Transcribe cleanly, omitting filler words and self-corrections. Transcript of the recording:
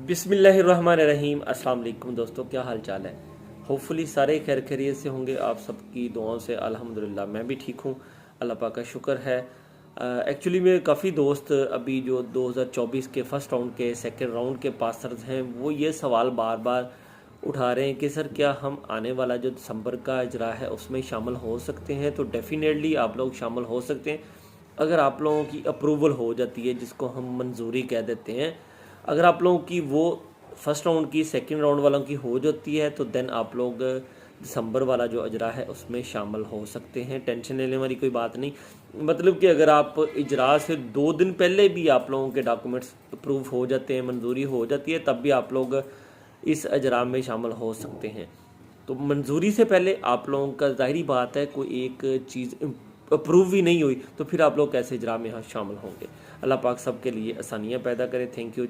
बिस्मिल्लाहिर्रहमानिर्रहीम। अस्सलाम वालेकुम दोस्तों, क्या हाल चाल है। होपफुली सारे खैर खैरियत से होंगे। आप सबकी दुआओं से अल्हम्दुलिल्लाह मैं भी ठीक हूँ, अल्लाह पाक का शुक्र है। एक्चुअली मेरे काफ़ी दोस्त अभी जो 2024 के फ़र्स्ट राउंड के सेकंड राउंड के पासर्स हैं वो ये सवाल बार बार उठा रहे हैं कि सर क्या हम आने वाला जो दिसंबर का इजरा है उसमें शामिल हो सकते हैं। तो डेफिनेटली आप लोग शामिल हो सकते हैं अगर आप लोगों की अप्रूवल हो जाती है, जिसको हम मंजूरी कह देते हैं। अगर आप लोगों की वो फर्स्ट राउंड की सेकंड राउंड वालों की हो जाती है तो देन आप लोग दिसंबर वाला जो इजरा है उसमें शामिल हो सकते हैं। टेंशन लेने वाली कोई बात नहीं। मतलब कि अगर आप इजरा से 2 दिन पहले भी आप लोगों के डॉक्यूमेंट्स अप्रूव हो जाते हैं, मंजूरी हो जाती है, तब भी आप लोग इस इजरा में शामिल हो सकते हैं। तो मंजूरी से पहले आप लोगों का ज़ाहिरी बात है कोई एक चीज़ अप्रूव ही नहीं हुई तो फिर आप लोग कैसे इजरा में शामिल होंगे। अल्लाह पाक सबके लिए आसानियाँ पैदा करे। Thank you.